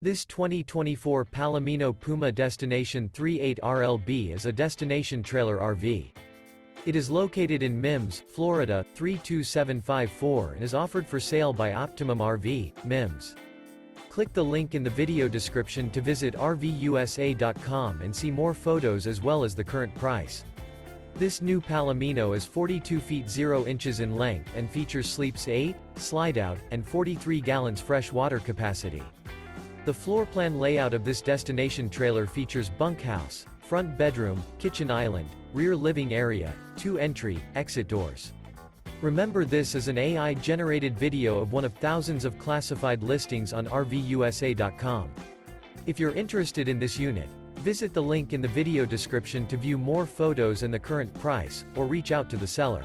This 2024 Palomino Puma Destination 38 RLB is a destination trailer RV. It is located in Mims, Florida, 32754 and is offered for sale by Optimum RV, Mims. Click the link in the video description to visit RVUSA.com and see more photos as well as the current price. This new Palomino is 42 feet 0 inches in length and features sleeps 8, Slideout, and 43 gallons fresh water capacity. The floor plan layout of this destination trailer features bunkhouse, front bedroom, kitchen island, rear living area, 2 entry, exit doors. Remember, this is an AI-generated video of one of thousands of classified listings on RVUSA.com. If you're interested in this unit, visit the link in the video description to view more photos and the current price, or reach out to the seller.